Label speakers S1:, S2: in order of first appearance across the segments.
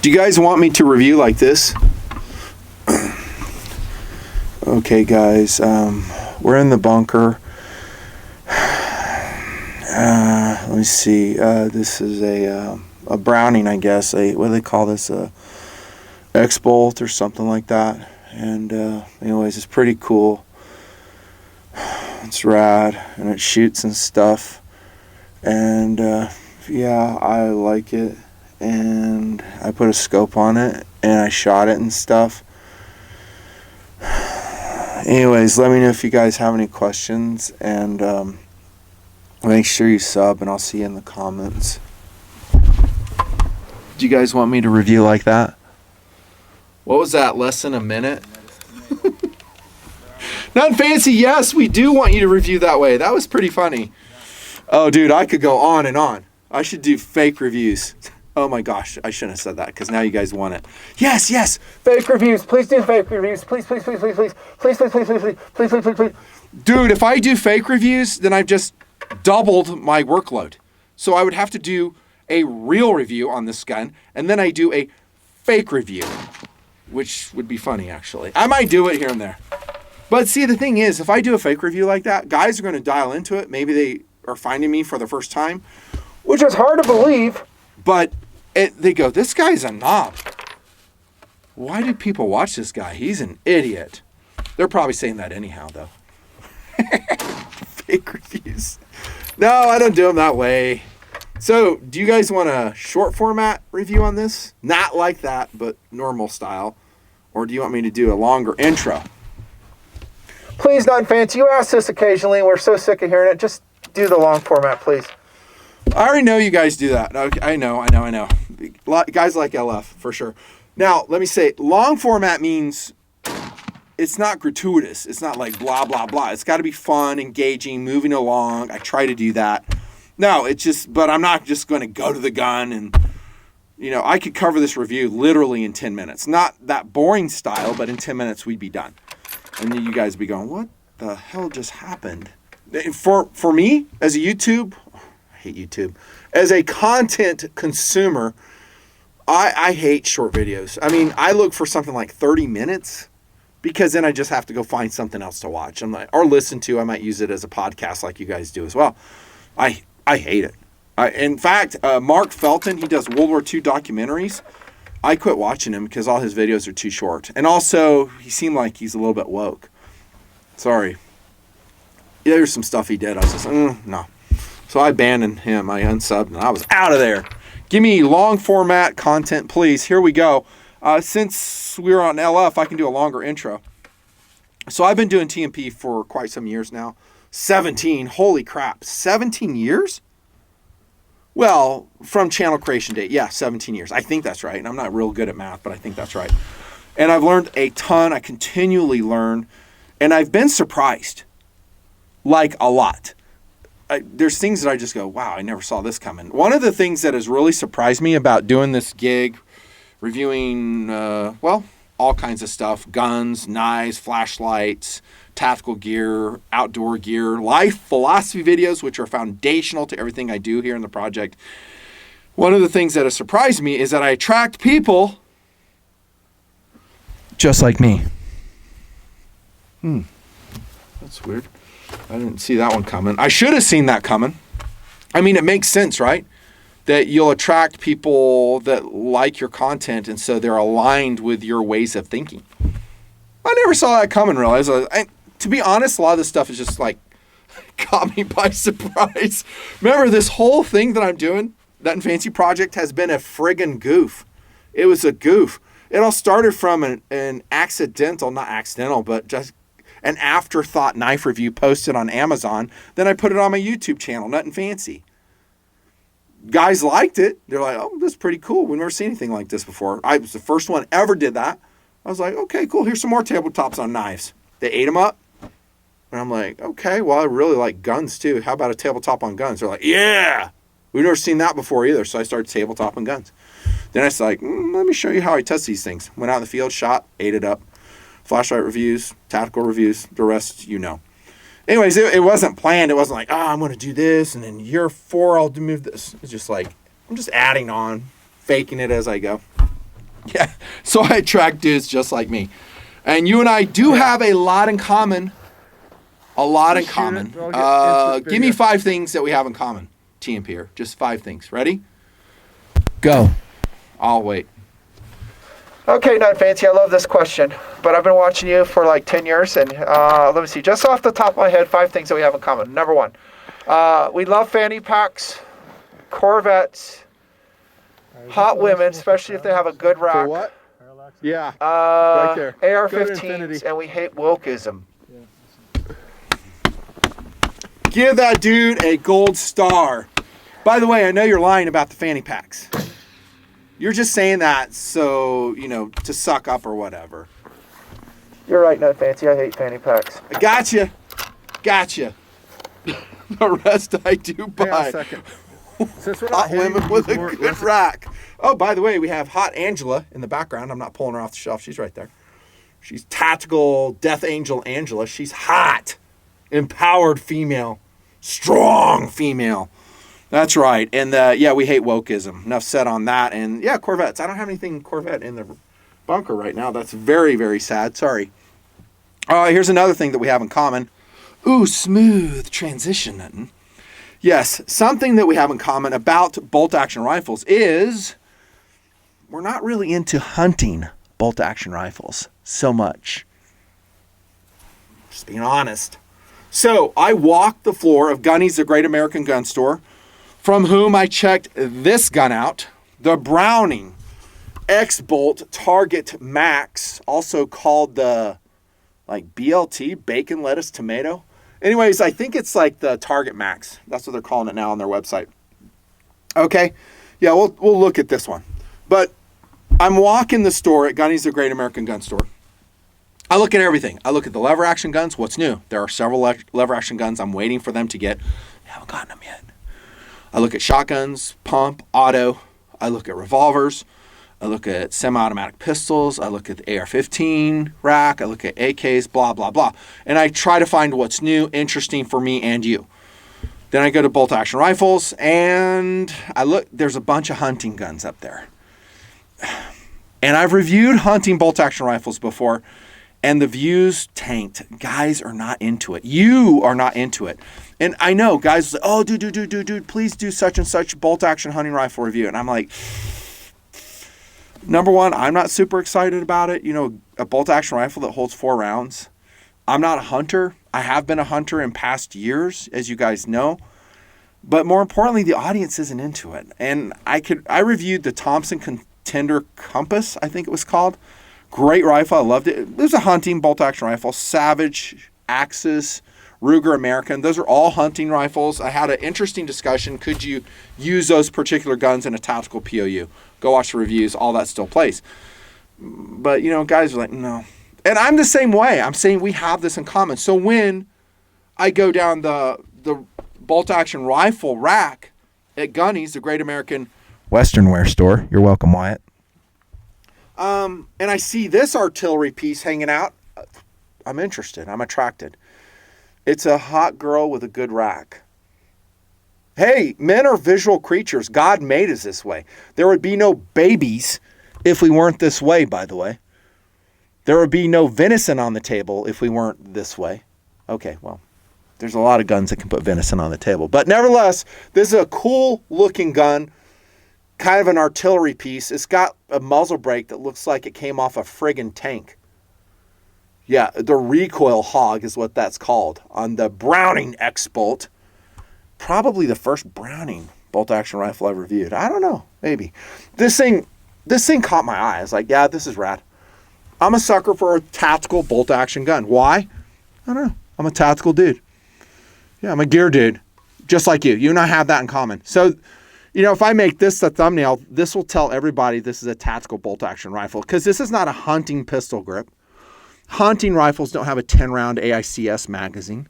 S1: Do you guys want me to review like this? Okay, guys, we're in the bunker. Let me see. This is a Browning, I guess. What do they call this? A X-bolt or something like that. And anyways, it's pretty cool. It's rad, and it shoots and stuff. And yeah, I like it. And I put a scope on it, and I shot it and stuff. Anyways, let me know if you guys have any questions, and make sure you sub, and I'll see you in the comments. Do you guys want me to review like that? What was that, less than a minute? Not fancy, yes, we do want you to review that way. That was pretty funny. Oh, dude, I could go on and on. I should do fake reviews. Oh my gosh, I shouldn't have said that because now you guys want it. Yes, yes, fake reviews. Please do fake reviews. Please, please, please, please, please, please, please, please, please, please, please, please, please, please. Dude, if I do fake reviews, then I've just doubled my workload. So I would have to do a real review on this gun, and then I do a fake review, which would be funny actually. I might do it here and there. But see, the thing is, if I do a fake review like that, guys are going to dial into it. Maybe they are finding me for the first time, which is hard to believe. But they go, this guy's a knob. Why do people watch this guy? He's an idiot. They're probably saying that anyhow, though. Fake reviews. No, I don't do them that way. So, do you guys want a short format review on this? Not like that, but normal style. Or do you want me to do a longer intro? Please, not fancy. You ask this occasionally, and we're so sick of hearing it. Just do the long format, please. I already know you guys do that. Okay, I know. Guys like LF, for sure. Now, let me say, long format means it's not gratuitous. It's not like blah, blah, blah. It's got to be fun, engaging, moving along. I try to do that. No, it's just, but I'm not just going to go to the gun and, I could cover this review literally in 10 minutes. Not that boring style, but in 10 minutes we'd be done. And then you guys would be going, what the hell just happened? For me, as a YouTube, I hate YouTube. As a content consumer, I hate short videos. I mean, I look for something like 30 minutes because then I just have to go find something else to watch. Or listen to. I might use it as a podcast like you guys do as well. I hate it. In fact, Mark Felton, he does World War II documentaries. I quit watching him because all his videos are too short. And also, he seemed like he's a little bit woke. Sorry. Yeah, there's some stuff he did. I was just no. So I abandoned him. I unsubbed, and I was out of there. Give me long format content, please. Here we go. Since we're on LF, I can do a longer intro. So I've been doing TMP for quite some years now. 17. Holy crap. 17 years? Well, from channel creation date. Yeah, 17 years. I think that's right. And I'm not real good at math, but I think that's right. And I've learned a ton. I continually learn. And I've been surprised. Like a lot. There's things that I just go, wow, I never saw this coming. One of the things that has really surprised me about doing this gig, reviewing, all kinds of stuff, guns, knives, flashlights, tactical gear, outdoor gear, life philosophy videos, which are foundational to everything I do here in the project. One of the things that has surprised me is that I attract people just like me. That's weird. I didn't see that one coming. I should have seen that coming. I mean, it makes sense, right? That you'll attract people that like your content, and so they're aligned with your ways of thinking. I never saw that coming, really. To be honest, a lot of this stuff is just like, caught me by surprise. Remember, this whole thing that I'm doing, that Fancy Project, has been a friggin' goof. It was a goof. It all started from an accidental, not accidental, but just an afterthought knife review posted on Amazon. Then I put it on my YouTube channel, Nothing Fancy. Guys liked it. They're like, oh, that's pretty cool. We've never seen anything like this before. I was the first one ever did that. I was like, okay, cool. Here's some more tabletops on knives. They ate them up. And I'm like, okay, well, I really like guns too. How about a tabletop on guns? They're like, yeah. We've never seen that before either. So I started tabletop on guns. Then I was like, let me show you how I test these things. Went out in the field, shot, ate it up. Flashlight reviews, tactical reviews, the rest you know. Anyways, it wasn't planned. It wasn't like, I'm going to do this, and then year 4 I'll move this. It's just like, I'm just adding on, faking it as I go. Yeah, so I attract dudes just like me. And you and I do have a lot in common. A lot in common. Give me 5 things that we have in common, TMP here. Just 5 things. Ready? Go. I'll wait.
S2: Okay, Not Fancy, I love this question, but I've been watching you for like 10 years, and let me see, just off the top of my head, 5 things that we have in common. Number 1, we love fanny packs, Corvettes, hot women, especially if they have a good rack.
S1: For what? Yeah, right there.
S2: AR-15s, and we hate wokeism.
S1: Give that dude a gold star. By the way, I know you're lying about the fanny packs. You're just saying that so, to suck up or whatever.
S2: You're right, Not Fancy. I hate fanny packs.
S1: I gotcha. The rest I do buy.
S3: Hang on a second. Since we're not
S1: Hot women with a good rack. Oh, by the way, we have Hot Angela in the background. I'm not pulling her off the shelf. She's right there. She's tactical Death Angel Angela. She's hot. Empowered female. Strong female. That's right. And we hate wokeism. Enough said on that. And yeah, Corvettes. I don't have anything Corvette in the bunker right now. That's very, very sad. Sorry. Here's another thing that we have in common. Ooh, smooth transition, nothing. Yes, something that we have in common about bolt-action rifles is we're not really into hunting bolt-action rifles so much. Just being honest. So I walked the floor of Gunnies, the Great American Gun Store, from whom I checked this gun out, the Browning X-Bolt Target Max, also called the BLT, bacon, lettuce, tomato. Anyways, I think it's like the Target Max. That's what they're calling it now on their website. Okay, yeah, we'll look at this one. But I'm walking the store at Gunnies, the Great American Gun Store. I look at everything. I look at the lever action guns. What's new? There are several lever action guns I'm waiting for them to get. I haven't gotten them yet. I look at shotguns, pump, auto. I look at revolvers. I look at semi-automatic pistols. I look at the AR-15 rack. I look at AKs, blah, blah, blah. And I try to find what's new, interesting for me and you. Then I go to bolt-action rifles, and I look. There's a bunch of hunting guns up there. And I've reviewed hunting bolt-action rifles before, and the views tanked. Guys are not into it. You are not into it. And I know guys are like, oh, dude, please do such and such bolt-action hunting rifle review. And I'm like, number one, I'm not super excited about it. A bolt-action rifle that holds 4 rounds. I'm not a hunter. I have been a hunter in past years, as you guys know. But more importantly, the audience isn't into it. And I reviewed the Thompson Contender Compass, I think it was called. Great rifle. I loved it. It was a hunting bolt-action rifle. Savage, Axis, Ruger American. Those are all hunting rifles. I had an interesting discussion. Could you use those particular guns in a tactical POU? Go watch the reviews. All that still plays. But, guys are like, no. And I'm the same way. I'm saying we have this in common. So when I go down the bolt-action rifle rack at Gunnies, the Great American Western Wear Store. You're welcome, Wyatt. And I see this artillery piece hanging out. I'm interested. I'm attracted. It's a hot girl with a good rack. Hey, men are visual creatures. God made us this way. There would be no babies if we weren't this way, by the way. There would be no venison on the table if we weren't this way. Okay, well, there's a lot of guns that can put venison on the table. But nevertheless, this is a cool looking gun. Kind of an artillery piece. It's got a muzzle brake that looks like it came off a friggin' tank. Yeah, the recoil hog is what that's called on the Browning X-Bolt. Probably the first Browning bolt-action rifle I reviewed. I don't know, maybe. This thing caught my eye. I was like, yeah, this is rad. I'm a sucker for a tactical bolt-action gun. Why? I don't know. I'm a tactical dude. Yeah, I'm a gear dude, just like you. You and I have that in common. So, if I make this the thumbnail, this will tell everybody this is a tactical bolt-action rifle because this is not a hunting pistol grip. Hunting rifles don't have a 10-round AICS magazine.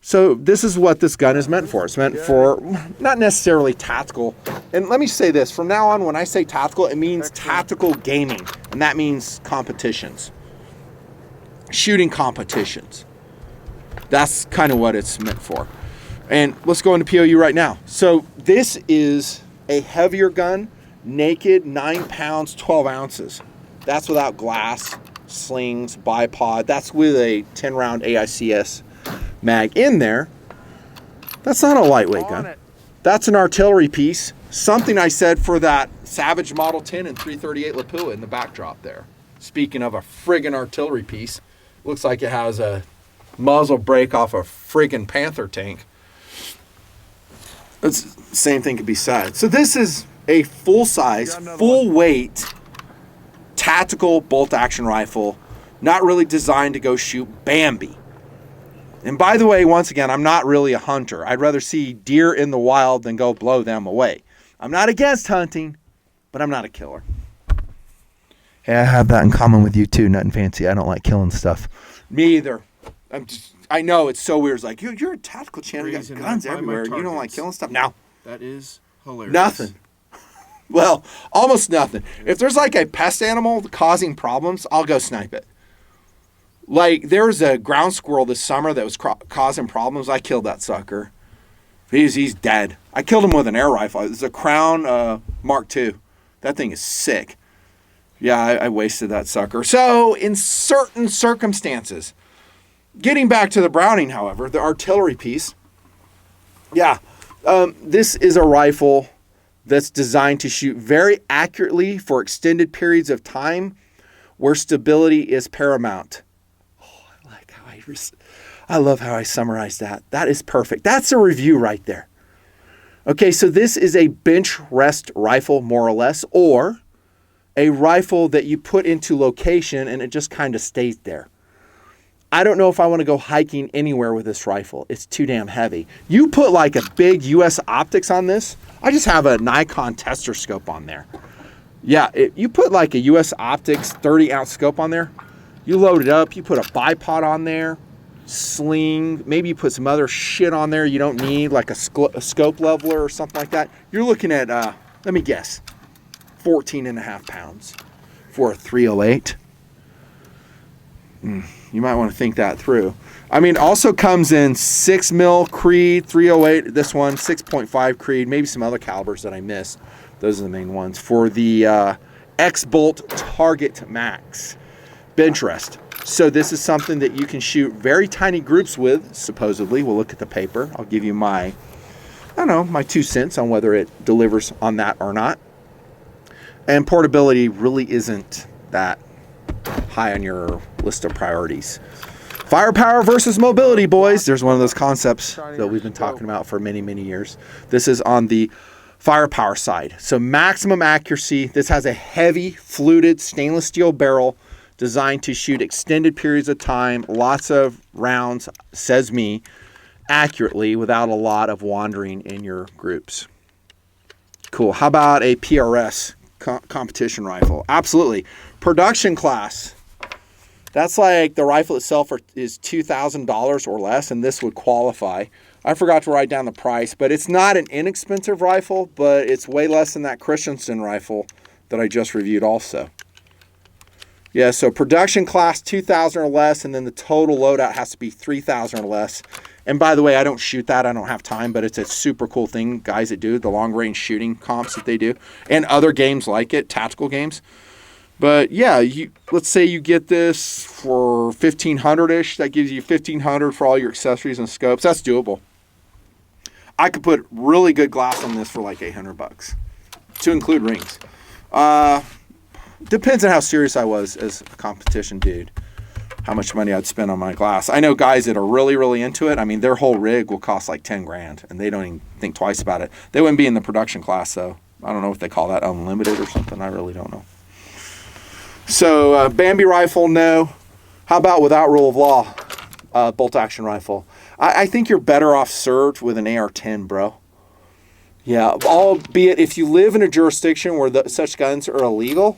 S1: So this is what this gun is meant for. It's meant for not necessarily tactical. And let me say this. From now on, when I say tactical, it means tactical gaming. And that means competitions. Shooting competitions. That's kind of what it's meant for. And let's go into POU right now. So this is a heavier gun naked, 9 pounds, 12 ounces. That's without glass, slings, bipod. That's with a 10-round AICS mag in there. That's not a lightweight gun. That's an artillery piece. Something I said for that Savage Model 10 and 338 Lapua in the backdrop there. Speaking of a friggin' artillery piece, looks like it has a muzzle break off a friggin' Panther tank. It's, same thing could be said. So this is a full-size, full-weight tactical bolt-action rifle, not really designed to go shoot Bambi. And by the way, once again, I'm not really a hunter. I'd rather see deer in the wild than go blow them away. I'm not against hunting, but I'm not a killer. Hey, I have that in common with you too, Nothing Fancy. I don't like killing stuff. Me either. I know it's so weird. It's like, you're a tactical channel. You got guns everywhere. You don't like killing stuff. Now,
S3: that is hilarious.
S1: Nothing. Well, almost nothing. If there's like a pest animal causing problems, I'll go snipe it. Like, there was a ground squirrel this summer that was causing problems. I killed that sucker. He's dead. I killed him with an air rifle. It's a Crown Mark II. That thing is sick. Yeah, I wasted that sucker. So, in certain circumstances, getting back to the Browning, however, the artillery piece, this is a rifle that's designed to shoot very accurately for extended periods of time where stability is paramount. I love how I summarized that. That is perfect. That's a review right there. Okay, so this is a bench rest rifle, more or less, or a rifle that you put into location and it just kind of stays there. I don't know if I want to go hiking anywhere with this rifle. It's too damn heavy. You put like a big US optics on this. I just have a Nikon tester scope on there. Yeah, you put like a US optics 30-ounce scope on there. You load it up, you put a bipod on there, sling, maybe you put some other shit on there you don't need, like a scope leveler or something like that. You're looking at, let me guess, 14.5 pounds for a 308. You might want to think that through. I mean, it also comes in 6 mil Creed, 308, this one, 6.5 Creed, maybe some other calibers that I missed. Those are the main ones. For the X-Bolt Target Max bench rest. So this is something that you can shoot very tiny groups with, supposedly. We'll look at the paper. I'll give you my 2 cents on whether it delivers on that or not. And portability really isn't that high on your list of priorities. Firepower versus mobility, boys. There's one of those concepts that we've been talking about for many, many years. This is on the firepower side. So maximum accuracy. This has a heavy fluted stainless steel barrel designed to shoot extended periods of time, lots of rounds, says me, accurately without a lot of wandering in your groups. Cool. How about a PRS competition rifle? Absolutely. Production class. That's like the rifle itself is $2,000 or less, and this would qualify. I forgot to write down the price, but it's not an inexpensive rifle, but it's way less than that Christensen rifle that I just reviewed also. Yeah, so production class 2,000 or less, and then the total loadout has to be 3,000 or less. And by the way, I don't shoot that. I don't have time, but it's a super cool thing, guys that do the long-range shooting comps that they do, and other games like it, tactical games. But yeah, let's say you get this for $1,500-ish. That gives you $1,500 for all your accessories and scopes. That's doable. I could put really good glass on this for like $800 to include rings. Depends on how serious I was as a competition dude, how much money I'd spend on my glass. I know guys that are really, really into it. I mean, their whole rig will cost like 10 grand, and they don't even think twice about it. They wouldn't be in the production class, though. I don't know if they call that unlimited or something. I really don't know. So, Bambi rifle, no. How about without rule of law, bolt-action rifle? I think you're better off served with an AR-10, bro. Yeah, albeit if you live in a jurisdiction where such guns are illegal,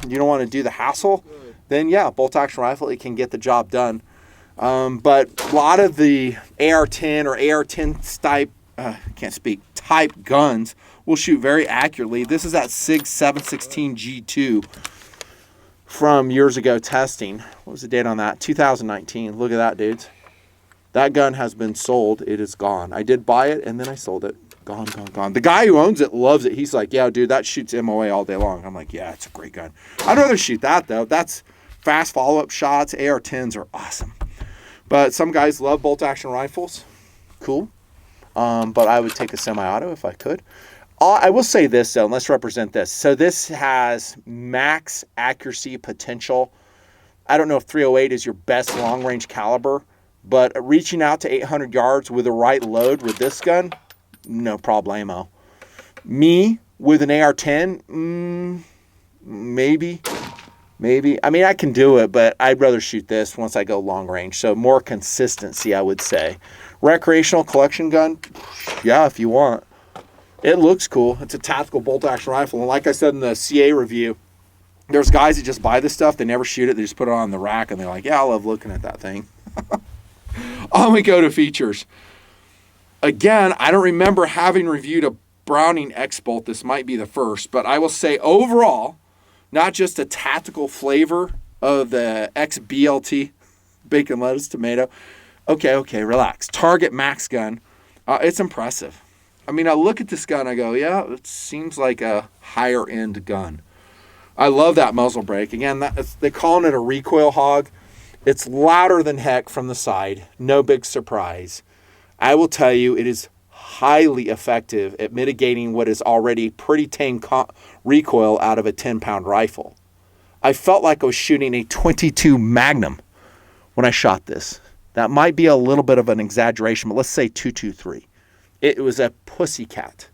S1: you don't want to do the hassle, then yeah, bolt-action rifle, it can get the job done. But a lot of the AR-10 or AR-10 type guns will shoot very accurately. This is that SIG 716 G2 from years ago testing. What was the date on that? 2019. Look at that, dudes. That gun has been sold. It is gone. I did buy it and then I sold it. Gone. The guy who owns it loves it. He's like, yeah, dude, that shoots MOA all day long. I'm like, yeah, it's a great gun. I'd rather shoot that, though. That's fast follow-up shots. AR-10s are awesome. But some guys love bolt-action rifles. Cool. But I would take a semi-auto if I could. I will say this, though, and let's represent this. So this has max accuracy potential. I don't know if 308 is your best long-range caliber, but reaching out to 800 yards with the right load with this gun, no problemo. Me with an AR-10, maybe. I mean, I can do it, but I'd rather shoot this once I go long range. So more consistency, I would say. Recreational collection gun, yeah, if you want. It looks cool. It's a tactical bolt-action rifle. And like I said in the CA review, there's guys that just buy this stuff. They never shoot it. They just put it on the rack, and they're like, yeah, I love looking at that thing. On we go to features. Again, I don't remember having reviewed a Browning X-Bolt. This might be the first, but I will say overall, not just a tactical flavor of the XBLT, bacon, lettuce, tomato. Okay, relax. Target max gun. It's impressive. I mean, I look at this gun, I go, yeah, it seems like a higher end gun. I love that muzzle brake. Again, they're calling it a recoil hog. It's louder than heck from the side. No big surprise. I will tell you, it is highly effective at mitigating what is already pretty tame recoil out of a 10-pound rifle. I felt like I was shooting a .22 Magnum when I shot this. That might be a little bit of an exaggeration, but let's say 223. It was a pussycat.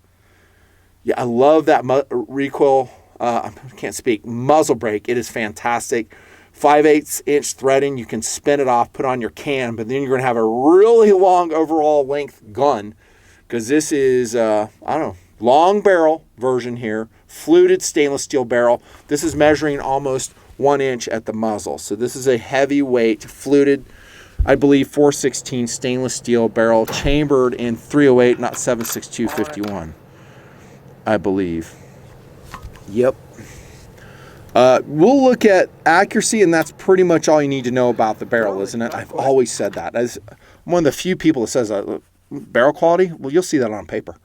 S1: Yeah, I love that recoil. I can't speak. Muzzle brake. It is fantastic. 5/8 inch threading. You can spin it off, put on your can, but then you're going to have a really long overall length gun because this is, long barrel version here. Fluted stainless steel barrel. This is measuring almost 1 inch at the muzzle. So this is a heavyweight fluted, I believe, 416 stainless steel barrel chambered in 308, not 7.6251, I believe. Yep. We'll look at accuracy, and that's pretty much all you need to know about the barrel, isn't it? I've always said that. As I'm one of the few people that says barrel quality, well, you'll see that on paper.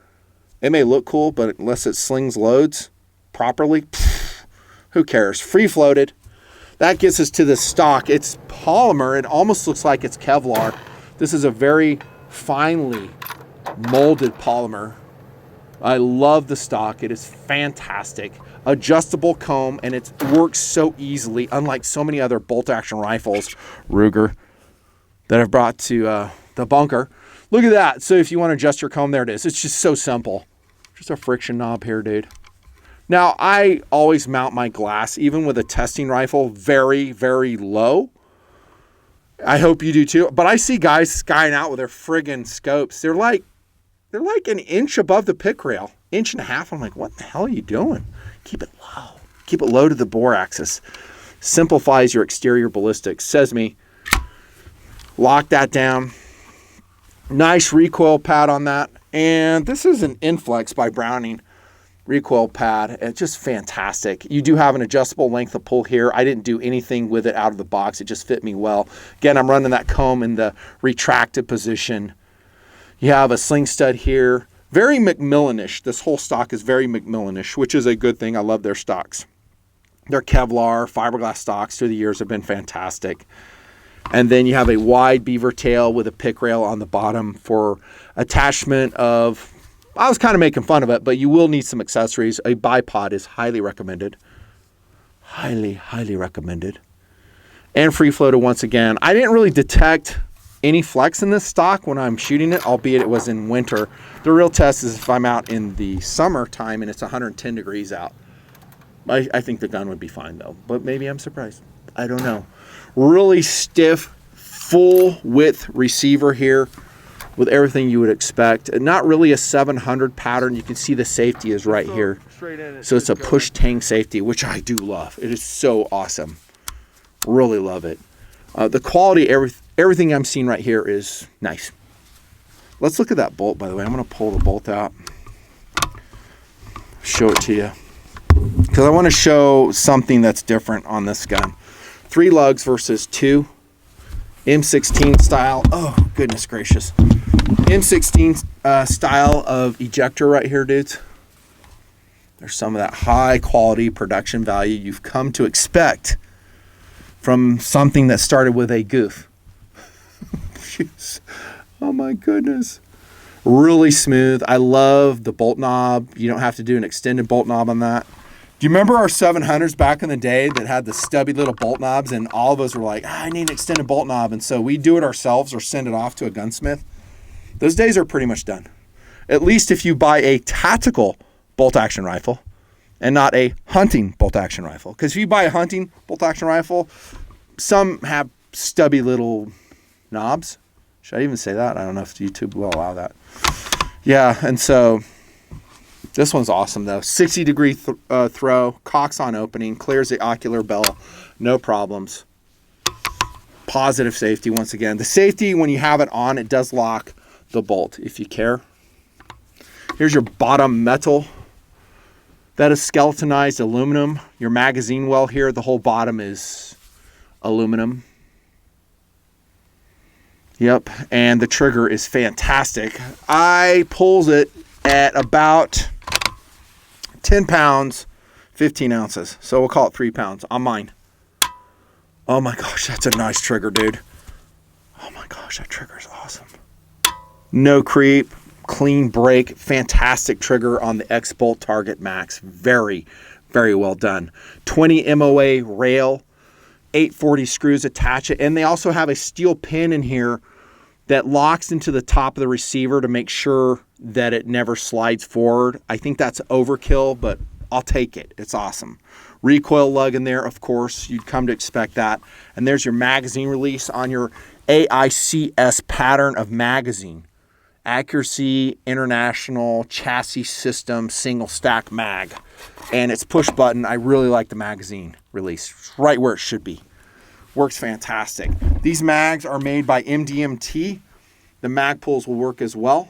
S1: It may look cool, but unless it slings loads properly, who cares? Free floated. That gets us to the stock. It's polymer. It almost looks like it's Kevlar. This is a very finely molded polymer. I love the stock. It is fantastic. Adjustable comb, and it works so easily, unlike so many other bolt-action rifles, Ruger, that I've brought to the bunker. Look at that. So if you want to adjust your comb, there it is. It's just so simple. Just a friction knob here, dude. Now, I always mount my glass, even with a testing rifle, very, very low. I hope you do too. But I see guys skying out with their friggin' scopes. They're like an inch above the pick rail, 1.5 inches. I'm like, what the hell are you doing? Keep it low. Keep it low to the bore axis. Simplifies your exterior ballistics. Says me. Lock that down. Nice recoil pad on that. And this is an Inflex by Browning recoil pad. It's just fantastic. You do have an adjustable length of pull here. I didn't do anything with it out of the box. It just fit me well. Again, I'm running that comb in the retracted position. You have a sling stud here. Very Macmillanish. This whole stock is very Macmillanish, which is a good thing. I love their stocks. Their Kevlar, fiberglass stocks through the years have been fantastic. And then you have a wide beaver tail with a pick rail on the bottom for attachment of, I was kind of making fun of it, but you will need some accessories. A bipod is highly recommended. Highly, highly recommended. And free floated once again. I didn't really detect any flex in this stock when I'm shooting it, albeit it was in winter. The real test is if I'm out in the summertime and it's 110 degrees out. I think the gun would be fine though, but maybe I'm surprised. I don't know. Really stiff, full width receiver here with everything you would expect. Not really a 700 pattern. You can see the safety is right here. So it's a push tang safety, which I do love. It is so awesome. Really love it. The quality, everything I'm seeing right here is nice. Let's look at that bolt, by the way. I'm going to pull the bolt out. Show it to you. Because I want to show something that's different on this gun. 3 lugs versus 2. M16 style. Oh, goodness gracious. M16 style of ejector right here, dudes. There's some of that high quality production value you've come to expect from something that started with a goof. Oh my goodness. Really smooth. I love the bolt knob. You don't have to do an extended bolt knob on that. Do you remember our 700s back in the day that had the stubby little bolt knobs, and all of us were like, I need an extended bolt knob, and so we do it ourselves or send it off to a gunsmith? Those days are pretty much done. At least if you buy a tactical bolt-action rifle and not a hunting bolt-action rifle. Because if you buy a hunting bolt-action rifle, some have stubby little knobs. Should I even say that? I don't know if YouTube will allow that. Yeah, and so this one's awesome, though. 60-degree throw, cocks on opening, clears the ocular bell, no problems. Positive safety, once again. The safety, when you have it on, it does lock the bolt, if you care. Here's your bottom metal. That is skeletonized aluminum. Your magazine well here, the whole bottom is aluminum. Yep, and the trigger is fantastic. I pulls it at about 10 pounds, 15 ounces. So we'll call it 3 pounds on mine. Oh my gosh, that's a nice trigger, dude. Oh my gosh, that trigger is awesome. No creep, clean break, fantastic trigger on the X-Bolt Target Max. Very, very well done. 20 MOA rail, 840 screws attach it, and they also have a steel pin in here that locks into the top of the receiver to make sure that it never slides forward. I think that's overkill, but I'll take it. It's awesome. Recoil lug in there, of course. You'd come to expect that. And there's your magazine release on your AICS pattern of magazine. Accuracy, International, Chassis System, Single Stack Mag. And it's push button. I really like the magazine release. It's right where it should be. Works fantastic. These mags are made by MDMT. The mag pulls will work as well.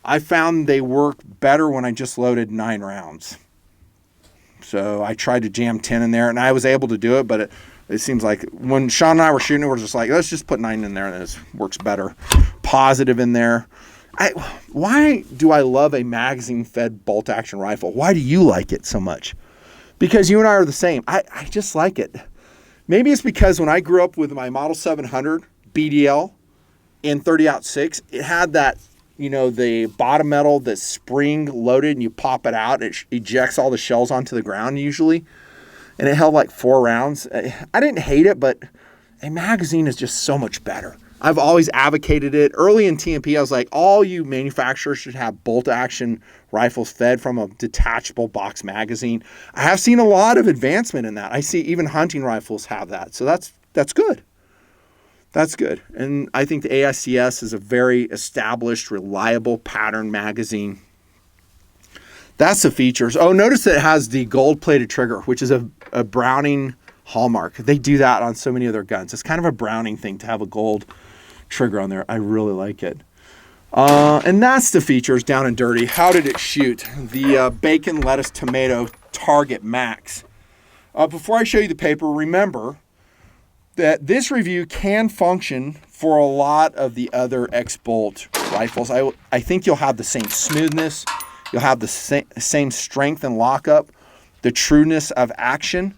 S1: I found they work better when I just loaded 9 rounds. So I tried to jam 10 in there, and I was able to do it, but it seems like when Sean and I were shooting, we're just like, let's just put 9 in there, and it works better. Positive in there. Why do I love a magazine-fed bolt-action rifle? Why do you like it so much? Because you and I are the same. I just like it. Maybe it's because when I grew up with my Model 700 BDL in 30-06, it had that, you know, the bottom metal that's spring loaded and you pop it out. It ejects all the shells onto the ground usually. And it held like 4 rounds. I didn't hate it, but a magazine is just so much better. I've always advocated it. Early in TMP, I was like, all you manufacturers should have bolt-action rifles fed from a detachable box magazine. I have seen a lot of advancement in that. I see even hunting rifles have that. So that's good. That's good. And I think the AICS is a very established, reliable pattern magazine. That's the features. Oh, notice that it has the gold-plated trigger, which is a Browning hallmark. They do that on so many of their guns. It's kind of a Browning thing to have a gold trigger on there. I really like it. And that's the features down and dirty. How did it shoot? The bacon, lettuce, tomato Target Max. Before I show you the paper, remember that this review can function for a lot of the other X-Bolt rifles. I think you'll have the same smoothness. You'll have the same strength and lockup, the trueness of action.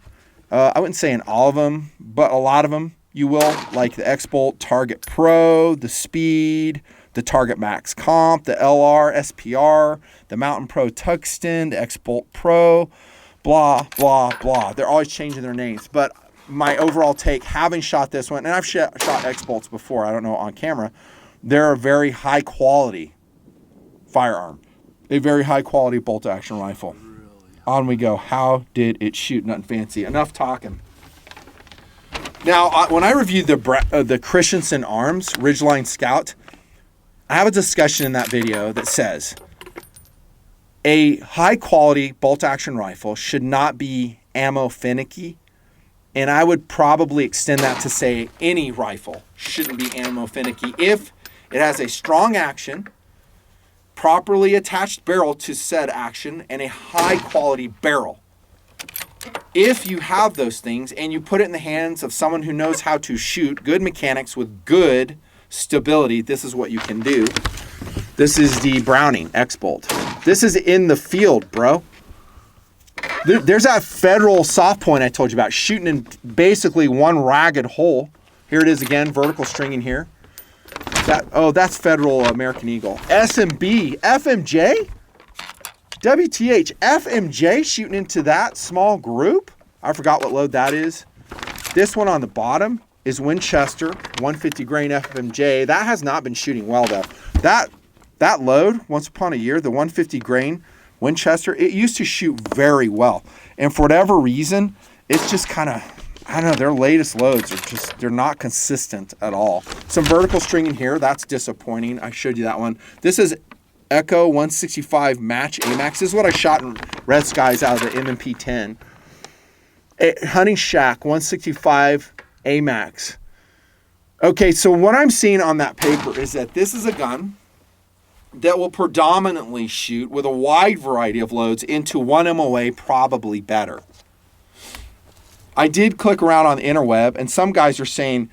S1: I wouldn't say in all of them, but a lot of them you will, like the X-Bolt Target Pro, the Speed, the Target Max Comp, the LR, SPR, the Mountain Pro Tungsten, the X-Bolt Pro, blah, blah, blah. They're always changing their names. But my overall take, having shot this one, and I've shot X-Bolts before, I don't know on camera, they're a very high quality firearm. A very high quality bolt action rifle. Really? On we go. How did it shoot? Nothing fancy. Enough talking. Now, when I reviewed the Christensen Arms Ridgeline Scout, I have a discussion in that video that says a high quality bolt action rifle should not be ammo finicky. And I would probably extend that to say any rifle shouldn't be ammo finicky if it has a strong action, properly attached barrel to said action, and a high quality barrel. if you have those things and you put it in the hands of someone who knows how to shoot, good mechanics with good stability, this is what you can do. This is the Browning X-Bolt. This is in the field, bro. There's that Federal soft point I told you about, shooting in basically one ragged hole. Here it is again, vertical stringing here. That's Federal American Eagle. SMB, FMJ? WTH, FMJ shooting into that small group? I forgot what load that is. This one on the bottom is Winchester, 150 grain FMJ. That has not been shooting well though. That load, once upon a year, the 150 grain Winchester, it used to shoot very well. And for whatever reason, it's just kind of, I don't know, their latest loads are just, they're not consistent at all. Some vertical stringing here, that's disappointing. I showed you that one. This is Echo 165 Match AMAX. This is what I shot in Red Skies out of the M&P 10. Hunting Shack 165 AMAX. Okay, so what I'm seeing on that paper is that this is a gun that will predominantly shoot with a wide variety of loads into one MOA, probably better. I did click around on the interweb, and some guys are saying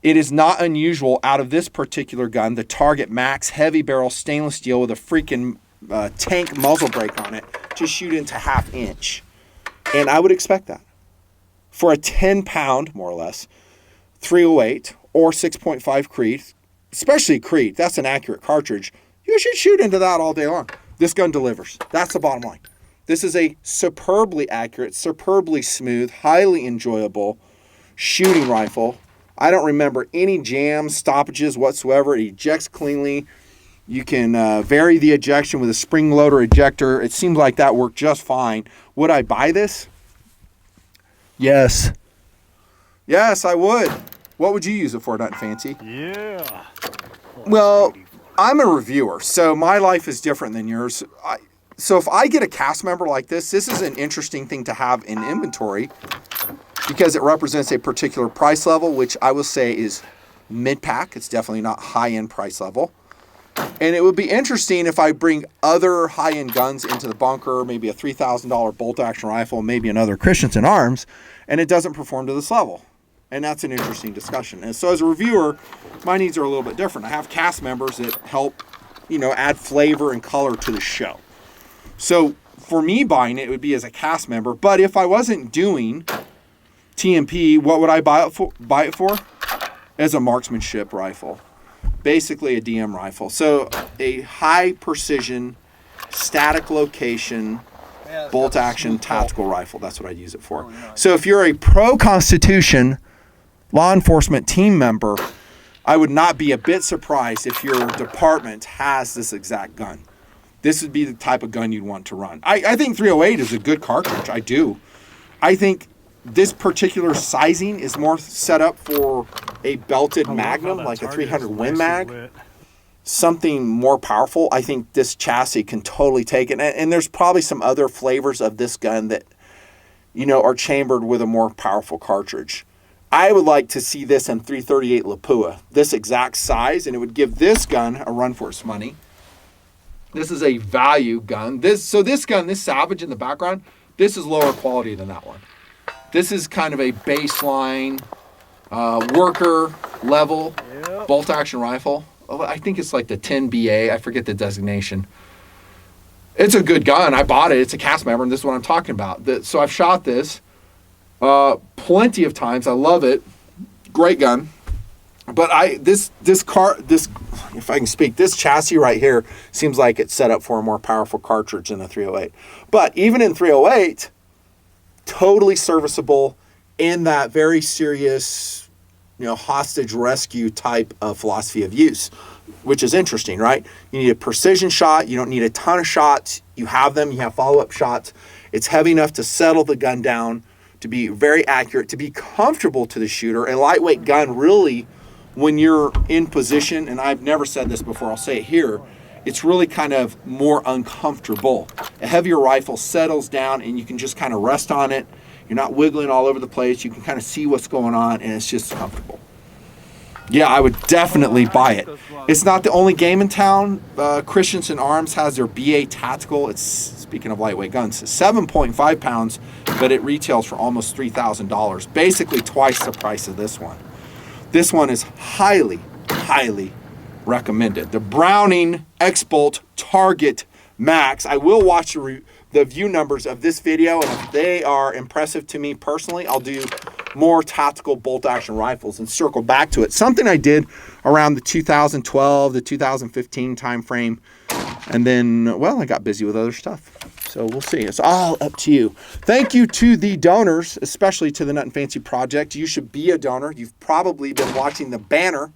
S1: it is not unusual out of this particular gun, the Target Max heavy barrel stainless steel with a freaking tank muzzle brake on it, to shoot into 1/2 inch. And I would expect that. For a 10-pound, more or less, 308 or 6.5 Creed, especially Creed, that's an accurate cartridge, you should shoot into that all day long. This gun delivers. That's the bottom line. This is a superbly accurate, superbly smooth, highly enjoyable shooting rifle. I don't remember any jams, stoppages whatsoever. It ejects cleanly. You can vary the ejection with a spring loader ejector. It seems like that worked just fine. Would I buy this? Yes. Yes, I would. What would you use it for, Nothing Fancy?
S3: Yeah.
S1: Well, I'm a reviewer, so my life is different than yours. So if I get a cast member like this is an interesting thing to have in inventory because it represents a particular price level, which I will say is mid-pack. It's definitely not high-end price level. And it would be interesting if I bring other high-end guns into the bunker, maybe a $3,000 bolt-action rifle, maybe another Christensen Arms, and it doesn't perform to this level. And that's an interesting discussion. And so as a reviewer, my needs are a little bit different. I have cast members that help, add flavor and color to the show. So for me buying it would be as a cast member. But if I wasn't doing TMP, what would I buy it for? As a marksmanship rifle. Basically a DM rifle. So a high precision, static location, bolt action tactical rifle. That's what I'd use it for. So if you're a pro-Constitution law enforcement team member, I would not be a bit surprised if your department has this exact gun. This would be the type of gun you'd want to run. I think 308 is a good cartridge. I do. I think this particular sizing is more set up for a belted Magnum, like a 300 Win Mag. Something more powerful. I think this chassis can totally take it. And there's probably some other flavors of this gun that, are chambered with a more powerful cartridge. I would like to see this in 338 Lapua, this exact size, and it would give this gun a run for its money. This is a value gun. This gun, this Savage in the background, this is lower quality than that one. This is kind of a baseline, worker level bolt action rifle. I think it's like the 10BA. I forget the designation. It's a good gun. I bought it. It's a cast member, and this is what I'm talking about. So I've shot this plenty of times. I love it. Great gun. But this if I can speak, this chassis right here seems like it's set up for a more powerful cartridge than a 308. But even in 308, totally serviceable in that very serious, hostage rescue type of philosophy of use, which is interesting, right? You need a precision shot. You don't need a ton of shots. You have them. You have follow-up shots. It's heavy enough to settle the gun down, to be very accurate, to be comfortable to the shooter. A lightweight gun really, when you're in position, and I've never said this before, I'll say it here, it's really kind of more uncomfortable. A heavier rifle settles down and you can just kind of rest on it. You're not wiggling all over the place. You can kind of see what's going on and it's just comfortable. Yeah, I would definitely buy it. It's not the only game in town. Christensen Arms has their BA Tactical. It's, speaking of lightweight guns, 7.5 pounds, but it retails for almost $3,000, basically twice the price of this one. This one is highly, highly recommended. The Browning X-Bolt Target Max. I will watch the view numbers of this video, and if they are impressive to me personally, I'll do more tactical bolt action rifles and circle back to it. Something I did around the 2012 to 2015 time frame, and then, well, I got busy with other stuff. So we'll see. It's all up to you. Thank you to the donors, especially to the Nut and Fancy Project. You should be a donor. You've probably been watching the banner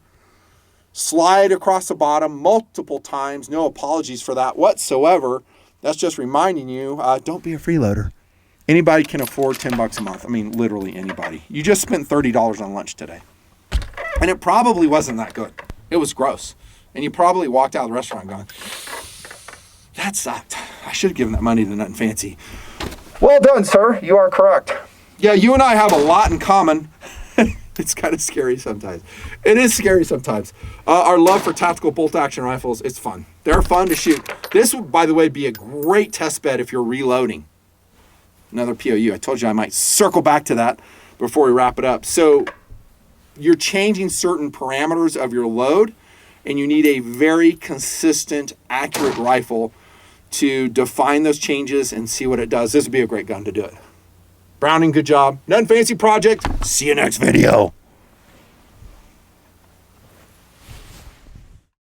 S1: slide across the bottom multiple times. No apologies for that whatsoever. That's just reminding you, don't be a freeloader. Anybody can afford $10 a month. I mean, literally anybody. You just spent $30 on lunch today. And it probably wasn't that good. It was gross. And you probably walked out of the restaurant going, that sucked. I should have given that money to Nut and Fancy.
S2: Well done, sir. You are correct.
S1: Yeah, you and I have a lot in common. It's kind of scary sometimes. It is scary sometimes. Our love for tactical bolt-action rifles, it's fun. They're fun to shoot. This would, by the way, be a great test bed if you're reloading. Another POU. I told you I might circle back to that before we wrap it up. So you're changing certain parameters of your load, and you need a very consistent, accurate rifle to define those changes and see what it does. This would be a great gun to do it. Browning, good job. Nut and Fancy Project. See you next video.